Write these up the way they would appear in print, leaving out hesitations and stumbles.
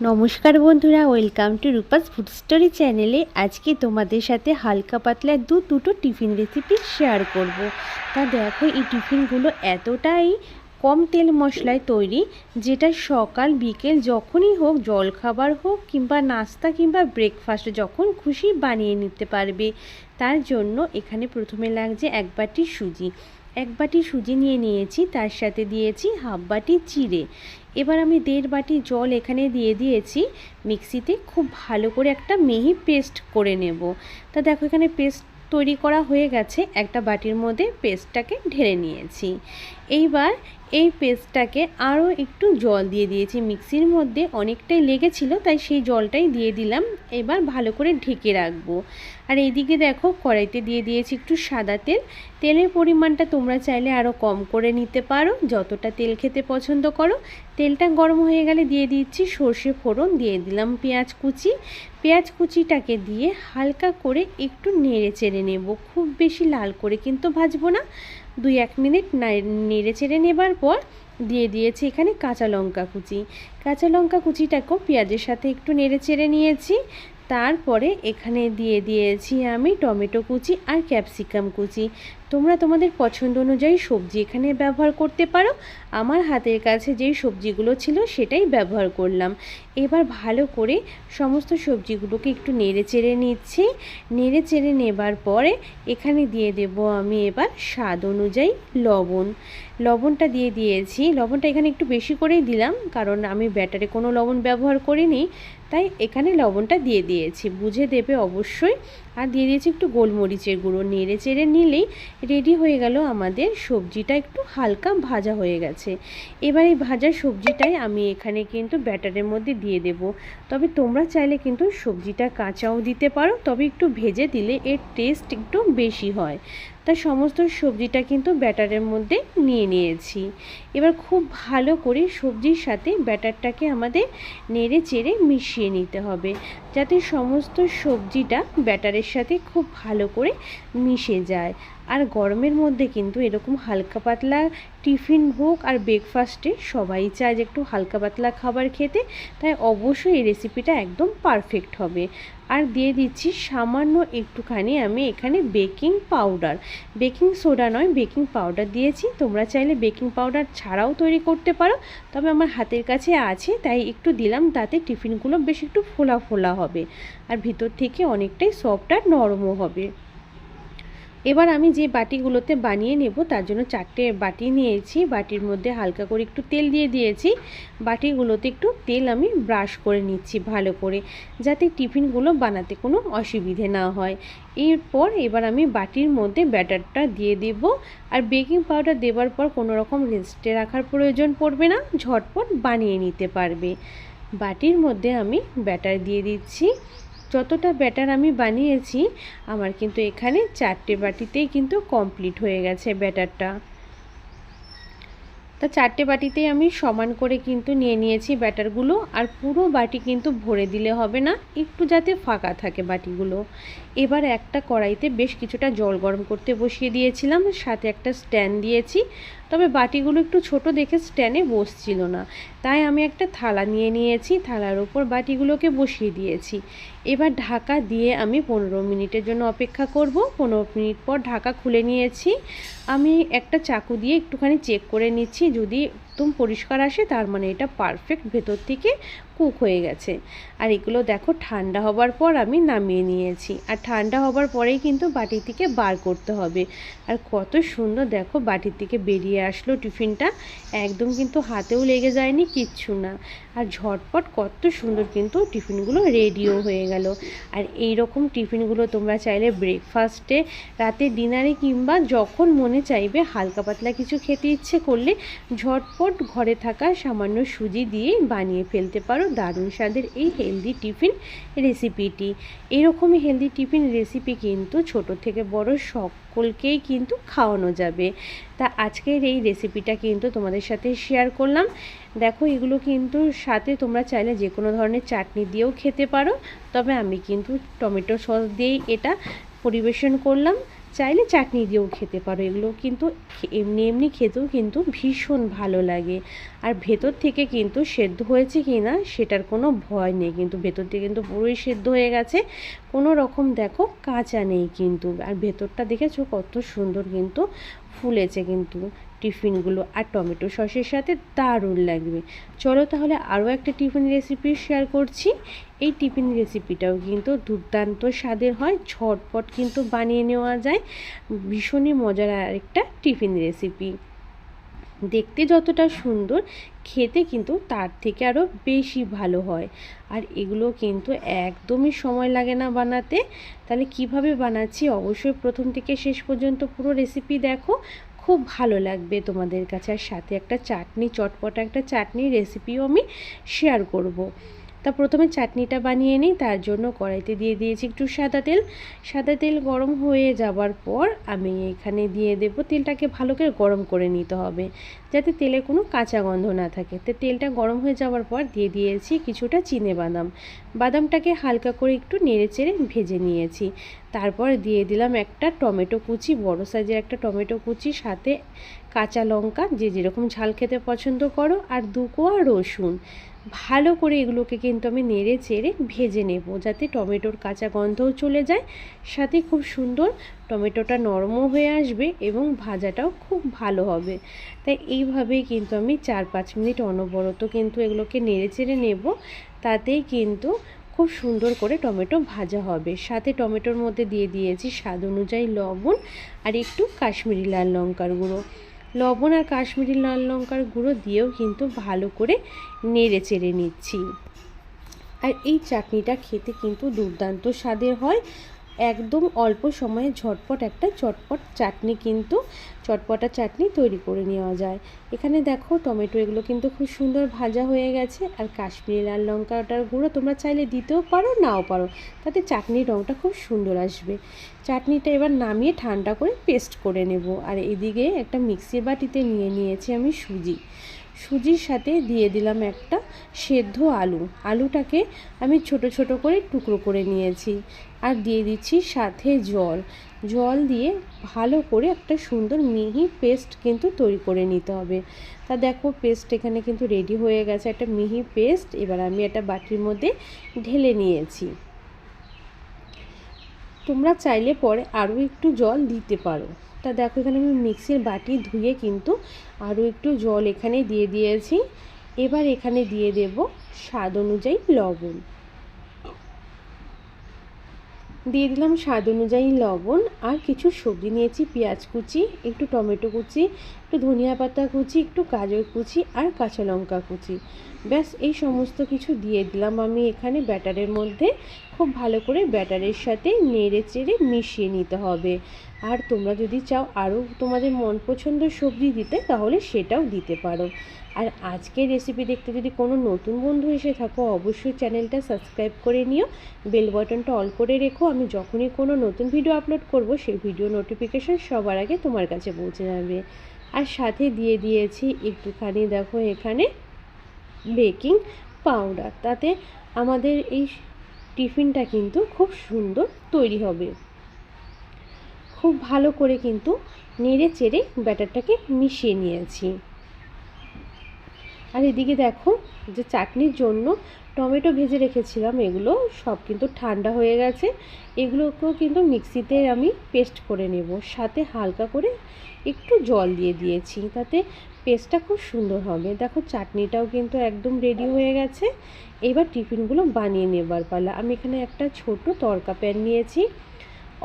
নমস্কার বন্ধুরা, welcome to Rupa's food story চ্যানেলে। আজকে তোমাদের সাথে হালকা পাতলা দুটো টিফিন রেসিপি শেয়ার করব। তা দেখো, এই টিফিনগুলো এতটাই কম তেল মশলায় তৈরি, যেটা সকাল বিকেল যখনই হোক, জলখাবার হোক কিংবা নাস্তা কিংবা ব্রেকফাস্ট যখন খুশি বানিয়ে নিতে পারবে। তার জন্য এখানে প্রথমে লাগছে এক বাটি সুজি নিয়ে নিয়েছি, তার সাথে দিয়েছি হাফ বাটি চিড়ে। এবার আমি 1.5 বাটি জল এখানে দিয়ে দিয়েছি মিক্সিতে, খুব ভালো করে একটা মিহি পেস্ট করে নেব। তা দেখো, এখানে পেস্ট তৈরি করা হয়ে গেছে। একটা বাটির মধ্যে পেস্টটাকে ঢেলে নিয়েছি। এইবার এই পেস্টটাকে আরও একটু জল দিয়ে দিয়েছি, মিক্সির মধ্যে অনেকটাই লেগেছিল তাই সেই জলটাই দিয়ে দিলাম। এবার ভালো করে ঢেকে রাখবো। আর এইদিকে দেখো, কড়াইতে দিয়ে দিয়েছি একটু সাদা তেল। তেলের পরিমাণটা তোমরা চাইলে আরও কম করে নিতে পারো, যতটা তেল খেতে পছন্দ করো। তেলটা গরম হয়ে গেলে দিয়ে দিচ্ছি সর্ষে ফোড়ন, দিয়ে দিলাম পেঁয়াজ কুচিটাকে দিয়ে হালকা করে একটু নেড়ে চেড়ে নেব। খুব বেশি লাল করে কিন্তু ভাজবো না, 2-1 মিনিট নেড়ে চেড়ে নেবার পর দিয়ে দিয়েছি এখানে কাঁচা লঙ্কা কুচিটাকেও পেঁয়াজের সাথে একটু নেড়ে চেড়ে নিয়েছি। তারপরে এখানে দিয়ে দিয়েছি আমি টমেটো কুচি আর ক্যাপসিকাম কুচি। তোমরা তোমাদের পছন্দ অনুযায়ী সবজি এখানে ব্যবহার করতে পারো। আমার হাতের কাছে যেই সবজিগুলো ছিল সেটাই ব্যবহার করলাম। এবার ভালো করে সমস্ত সবজিগুলোকে একটু নেড়ে চেড়ে নিচ্ছি। নেড়ে চেড়ে নেবার পরে এখানে দিয়ে দেব আমি এবার স্বাদ অনুযায়ী লবণটা দিয়ে দিয়েছি। লবণটা এখানে একটু বেশি করেই দিলাম, কারণ আমি ব্যাটারে কোনো লবণ ব্যবহার করিনি, তাই এখানে লবণটা দিয়ে দিয়েছি, বুঝে দেবে অবশ্যই। আর দিয়ে দিয়েছি একটু গোলমরিচের গুঁড়ো। নেড়ে চেড়ে নিলেই রেডি হয়ে গেল আমাদের সবজিটা, একটু হালকা ভাজা হয়ে গেছে। এবার এই ভাজা সবজিটাই আমি এখানে কিন্তু ব্যাটারের মধ্যে দিয়ে দেব। তবে তোমরা চাইলে কিন্তু সবজিটা কাঁচাও দিতে পারো, তবে একটু ভেজে দিলে এর টেস্ট একটু বেশি হয়। তাই সমস্ত সবজিটা কিন্তু ব্যাটারের মধ্যে নিয়ে নিয়েছি। এবার খুব ভালো করে সবজির সাথে ব্যাটারটাকে আমাদের নেড়ে চেড়ে মিশিয়ে নিতে হবে, যাতে সমস্ত সবজিটা ব্যাটারের সাথে খুব ভালো করে মিশে যায়। আর গরমের মধ্যে কিন্তু এরকম হালকা পাতলা টিফিন হোক আর ব্রেকফাস্টে সবাই চায় যে একটু হালকা পাতলা খাবার খেতে, তাই অবশ্যই এই রেসিপিটা একদম পারফেক্ট হবে। আর দিয়ে দিচ্ছি সামান্য একটুখানি আমি এখানে বেকিং সোডা নয়, বেকিং পাউডার দিয়েছি। তোমরা চাইলে বেকিং পাউডার ছাড়াও তৈরি করতে পারো, তবে আমার হাতের কাছে আছে তাই একটু দিলাম, তাতে টিফিনগুলো বেশ একটু ফোলা ফোলা হবে আর ভিতর থেকে অনেকটাই সফট আর নরমও হবে। এবার আমি যে বাটিগুলোতে বানিয়ে নেব তার জন্য 4টে বাটি নিয়েছি। বাটির মধ্যে হালকা করে একটু তেল দিয়ে দিয়েছি। বাটিগুলোতে একটু তেল আমি ব্রাশ করে নিচ্ছি ভালো করে, যাতে টিফিনগুলো বানাতে কোনো অসুবিধে না হয়। এবার আমি বাটির মধ্যে ব্যাটারটা দিয়ে দেব। আর বেকিং পাউডার দেওয়ার পর কোনো রকম রেস্টে রাখার প্রয়োজন পড়বে না, ঝটপট বানিয়ে নিতে পারবে। বাটির মধ্যে আমি ব্যাটার দিয়ে দিচ্ছি। যতটা ব্যাটার আমি বানিয়েছি, আমার কিন্তু এখানে 4টে বাটিতেই কিন্তু কমপ্লিট হয়ে গেছে ব্যাটারটা। তা 4টে বাটিতেই আমি সমান করে কিন্তু নিয়ে নিয়েছি ব্যাটারগুলো। আর পুরো বাটি কিন্তু ভরে দিলে হবে না, একটু যাতে ফাঁকা থাকে বাটিগুলো। এবার একটা কড়াইতে বেশ কিছুটা জল গরম করতে বসিয়ে দিয়েছিলাম, সাথে একটা স্ট্যান্ড দিয়েছি। তবে বাটিগুলো একটু ছোট দেখে স্ট্যান্ডে বসছিল না, তাই আমি একটা থালা নিয়ে নিয়েছি, থালার ওপর বাটিগুলোকে বসিয়ে দিয়েছি। এবার ঢাকা দিয়ে আমি 15 মিনিটের জন্য অপেক্ষা করব। 15 মিনিট পর ঢাকা খুলে নিয়েছি। আমি একটা চাকু দিয়ে একটুখানি চেক করে নিচ্ছি, যদি একদম পরিষ্কার আসে তার মানে এটা পারফেক্ট ভেতর থেকে কুক হয়ে গেছে। আর এগুলো দেখো ঠান্ডা হবার পর আমি নামিয়ে নিয়েছি। আর ঠান্ডা হবার পরেই কিন্তু বাটি থেকে বার করতে হবে। আর কত সুন্দর দেখো বাটির থেকে বেরিয়ে আসলো টিফিনটা, একদম কিন্তু হাতেও লেগে যায়নি, কিচ্ছু না। আর ঝটপট কত সুন্দর কিন্তু টিফিনগুলো রেডিও হয়ে গেল। আর এই রকম টিফিনগুলো তোমরা চাইলে ব্রেকফাস্টে, রাতে ডিনারে কিংবা যখন মনে চাইবে হালকা পাতলা কিছু খেতে ইচ্ছে করলে ঝটপট ঘরে থাকা সামান্য সুজি দিয়ে বানিয়ে ফেলতে পারো দারুণ স্বাদের এই হেলদি টিফিন রেসিপিটি। এরকমই হেলদি টিফিন রেসিপি কিন্তু ছোট থেকে বড় সকলকেই কিন্তু খাওয়ানো যাবে। তা আজকের এই রেসিপিটা কিন্তু তোমাদের সাথে শেয়ার করলাম। দেখো, এগুলো কিন্তু সাথে তোমরা চাইলে যে কোনো ধরনের চাটনি দিয়েও খেতে পারো, তবে আমি কিন্তু টমেটো সস দিয়েই এটা পরিবেশন করলাম। চাইলে চাটনি দিয়েও খেতে পারো। এগুলো কিন্তু এমনি এমনি খেতেও কিন্তু ভীষণ ভালো লাগে। আর ভেতর থেকে কিন্তু সেদ্ধ হয়েছে কি না সেটার কোনো ভয় নেই, কিন্তু ভেতর থেকে কিন্তু পুরোই সেদ্ধ হয়ে গেছে, কোনো রকম দেখো কাঁচা নেই কিন্তু। আর ভেতরটা দেখেছো কত সুন্দর কিন্তু ফুলেছে কিন্তু টিফিনগুলো, আর টমেটো সসের সাথে দারুণ লাগবে। চলো তাহলে আরও একটা টিফিন রেসিপি শেয়ার করছি। এই টিফিন রেসিপিটাও কিন্তু দুর্দান্ত স্বাদের হয়, ঝটপট কিন্তু বানিয়ে নেওয়া যায়, ভীষণই মজার আরেকটা টিফিন রেসিপি। দেখতে যতটা সুন্দর, খেতে কিন্তু তার থেকে আরও বেশি ভালো হয়। আর এগুলো কিন্তু একদমই সময় লাগে না বানাতে। তাহলে কিভাবে বানাচ্ছি অবশ্যই প্রথম থেকে শেষ পর্যন্ত পুরো রেসিপি দেখো, খুব ভালো লাগবে তোমাদের কাছে। আর সাথে একটা চাটনি, চটপটা একটা চাটনির রেসিপিও আমি শেয়ার করব। তা প্রথমে চাটনিটা বানিয়ে নিই। তার জন্য কড়াইতে দিয়ে দিয়েছি একটু সাদা তেল। সাদা তেল গরম হয়ে যাবার পর আমি এখানে দিয়ে দেব, তেলটাকে ভালো করে গরম করে নিতে হবে যাতে তেলে কোনো কাঁচা গন্ধ না থাকে। তো তেলটা গরম হয়ে যাওয়ার পর দিয়ে দিয়েছি কিছুটা চিনেবাদাম। বাদামটাকে হালকা করে একটু নেড়ে চেড়ে ভেজে নিয়েছি। তারপর দিয়ে দিলাম একটা টমেটো কুচি, বড় সাইজের একটা টমেটো কুচি, সাথে কাঁচা লঙ্কা যে যেরকম ঝাল খেতে পছন্দ করো, আর 2 কোয়া রসুন। ভালো করে এগুলোকে কিন্তু আমি নেড়ে চেড়ে ভেজে নেব যাতে টমেটোর কাঁচা গন্ধও চলে যায়, সাথে খুব সুন্দর টমেটোটা নরমও হয়ে আসবে এবং ভাজাটাও খুব ভালো হবে। তাই এইভাবেই কিন্তু আমি 4-5 মিনিট অনবরত কিন্তু এগুলোকে নেড়ে চেড়ে নেব, তাতেই কিন্তু খুব সুন্দর করে টমেটো ভাজা হবে। সাথে টমেটোর মধ্যে দিয়ে দিয়েছি স্বাদ অনুযায়ী লবণ আর একটু কাশ্মীরি লাল লঙ্কার গুঁড়ো। লবণ আর কাশ্মীরি লাল লঙ্কার গুঁড়ো দিয়েও কিন্তু ভালো করে নেড়ে চেড়ে নিচ্ছি। আর এই চাটনিটা খেতে কিন্তু দুর্দান্ত স্বাদের হয়, একদম অল্প সময়ে ঝটপট একটা চটপট চাটনি কিন্তু চটপটা চাটনি তৈরি করে নেওয়া যায়। এখানে দেখো টমেটো এগুলো কিন্তু খুব সুন্দর ভাজা হয়ে গেছে। আর কাশ্মীরি লাল লঙ্কাটার গুঁড়ো তোমরা চাইলে দিতেও পারো, নাও পারো, তাতে চাটনির রঙটা খুব সুন্দর আসবে। চাটনিটা এবার নামিয়ে ঠান্ডা করে পেস্ট করে নেব। আর এদিকে একটা মিক্সির বাটিতে নিয়ে নিয়েছি আমি সুজির সাথে দিয়ে দিলাম একটা সেদ্ধ আলুটাকে আমি ছোট ছোট করে টুকরো করে নিয়েছি। আর দিয়ে দিচ্ছি সাথে জল দিয়ে ভালো করে একটা সুন্দর মিহি পেস্ট কিন্তু তৈরি করে নিতে হবে। তা দেখো পেস্ট এখানে কিন্তু রেডি হয়ে গেছে, একটা মিহি পেস্ট। এবার আমি একটা বাটির মধ্যে ঢেলে নিয়েছি। তোমরা চাইলে পরে আরও একটু জল দিতে পারো। তা দেখো এখানে আমি মিক্সির বাটি ধুয়ে কিন্তু আরও একটু জল এখানে দিয়ে দিয়েছি। এবার এখানে দিয়ে দেব স্বাদ অনুযায়ী লবণ। দিয়ে দিলাম স্বাদ অনুযায়ী লবণ। আর কিছু সবজি নিয়েছি, পেঁয়াজ কুচি, একটু টমেটো কুচি, একটু ধনিয়া পাতা কুচি, একটু গাজর কুচি আর কাঁচা লঙ্কা কুচি। ব্যাস এই সমস্ত কিছু দিয়ে দিলাম আমি এখানে ব্যাটারের মধ্যে। খুব ভালো করে ব্যাটারের সাথে নেড়ে চেড়ে মিশিয়ে নিতে হবে। আর তোমরা যদি চাও আরও তোমাদের মন পছন্দের সবজি দিতে তাহলে সেটাও দিতে পারো। আর আজকের রেসিপি দেখতে যদি কোনো নতুন বন্ধু এসে থাকো অবশ্যই চ্যানেলটা সাবস্ক্রাইব করে নিও, বেল বাটনটা অল করে রেখো। আমি যখনই কোনো নতুন ভিডিও আপলোড করব সেই ভিডিও নোটিফিকেশান সবার আগে তোমার কাছে পৌঁছে যাবে। আর সাথে দিয়ে দিয়েছি একটুখানি দেখো এখানে বেকিং পাউডার, তাতে আমাদের এই টিফিনটা কিন্তু খুব সুন্দর তৈরি হবে। খুব ভালো করে কিন্তু নেড়ে চেড়ে ব্যাটারটাকে মিশিয়ে নিয়েছি। আর এদিকে দেখো যে চাটনির জন্য টমেটো ভেজে রেখেছিলাম এগুলো সব কিন্তু ঠান্ডা হয়ে গেছে। এগুলোকেও কিন্তু মিক্সিতে আমি পেস্ট করে নেব, সাথে হালকা করে একটু জল দিয়ে দিয়েছি, তাতে পেস্টটা খুব সুন্দর হবে। দেখো চাটনিটাও কিন্তু একদম রেডি হয়ে গেছে। এবার টিফিনগুলো বানিয়ে নেবার পালা। আমি এখানে একটা ছোট তড়কা প্যান নিয়েছি,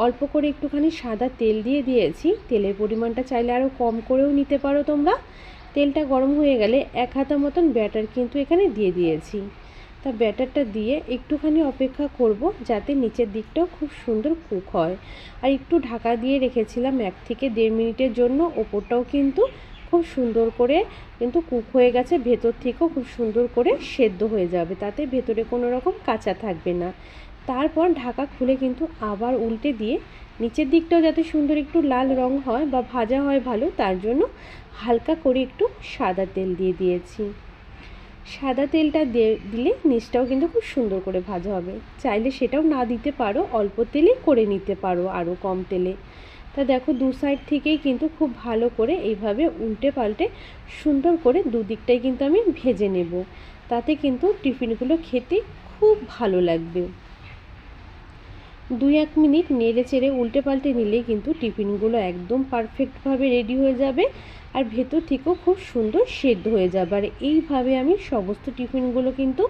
অল্প করে একটুখানি সাদা তেল দিয়ে দিয়েছি। তেলের পরিমাণটা চাইলে আরও কম করেও নিতে পারো তোমরা। তেলটা গরম হয়ে গেলে 1 হাতা মতন ব্যাটার কিন্তু এখানে দিয়ে দিয়েছি। তা ব্যাটারটা দিয়ে একটুখানি অপেক্ষা করব যাতে নিচের দিকটাও খুব সুন্দর কুক হয়। আর একটু ঢাকা দিয়ে রেখেছিলাম 1 থেকে 1.5 মিনিটের জন্য। ওপরটাও কিন্তু খুব সুন্দর করে কিন্তু কুক হয়ে গেছে, ভেতর থেকেও খুব সুন্দর করে সেদ্ধ হয়ে যাবে, তাতে ভেতরে কোনো রকম কাঁচা থাকবে না। তারপর ঢাকা খুলে কিন্তু আবার উল্টে দিয়ে নিচের দিকটাও যাতে সুন্দর একটু লাল রং হয় বা ভাজা হয় ভালো, তার জন্য হালকা করে একটু সাদা তেল দিয়ে দিয়েছি। সাদা তেলটা দিলে নিচটাও কিন্তু খুব সুন্দর করে ভাজা হবে। চাইলে সেটাও না দিতে পারো, অল্প তেলেই করে নিতে পারো, আরও কম তেলে। তা দেখো দু সাইড থেকেই কিন্তু খুব ভালো করে এইভাবে উল্টে পাল্টে সুন্দর করে দুদিকটাই কিন্তু আমি ভেজে নেব। তাতে কিন্তু টিফিনগুলো খেতে খুব ভালো লাগবে। 2-1 মিনিট নেড়ে চেড়ে উল্টে পাল্টে নিলেই কিন্তু টিফিনগুলো একদম পারফেক্টভাবে রেডি হয়ে যাবে আর ভেতর থেকেও খুব সুন্দর সেদ্ধ হয়ে যাবে। আর এইভাবে আমি সমস্ত টিফিনগুলো কিন্তু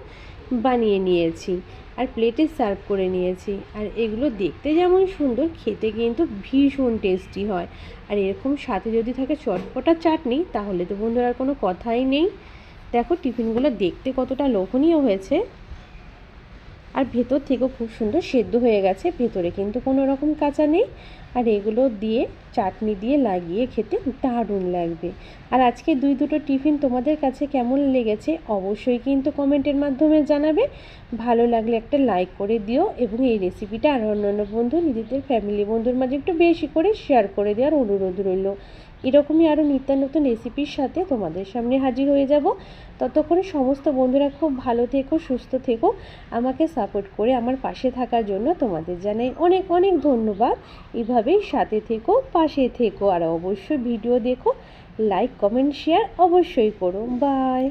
বানিয়ে নিয়েছি আর প্লেটে সার্ভ করে নিয়েছি। আর এগুলো দেখতে যেমন সুন্দর, খেতে কিন্তু ভীষণ টেস্টি হয়। আর এরকম সাথে যদি থাকে চটপটা চাটনি, তাহলে তো বন্ধুরা আর কোনো কথাই নেই। দেখো টিফিনগুলো দেখতে কতটা লোভনীয় হয়েছে আর ভেতর থেকেও খুব সুন্দর সেদ্ধ হয়ে গেছে, ভেতরে কিন্তু কোনো রকম কাঁচা নেই। আর এগুলো দিয়ে চাটনি দিয়ে লাগিয়ে খেতে দারুণ লাগবে। আর আজকে দুটো টিফিন তোমাদের কাছে কেমন লেগেছে অবশ্যই কিন্তু কমেন্টের মাধ্যমে জানাবে। ভালো লাগলে একটা লাইক করে দিও এবং এই রেসিপিটা আর অন্যান্য বন্ধু, নিজেদের ফ্যামিলি বন্ধুর মাঝে একটু বেশি করে শেয়ার করে দেওয়ার অনুরোধ রইল। এরকমই আরও নিত্য নতুন রেসিপির সাথে তোমাদের সামনে হাজির হয়ে যাব। ততক্ষণে সমস্ত বন্ধুরা খুব ভালো থেকো, সুস্থ থেকো। আমাকে সাপোর্ট করে আমার পাশে থাকার জন্য তোমাদের জানাই অনেক অনেক ধন্যবাদ। এভাবেই সাথে থেকো, পাশে থেকো আর অবশ্যই ভিডিও দেখো, লাইক কমেন্ট শেয়ার অবশ্যই করো। বাই।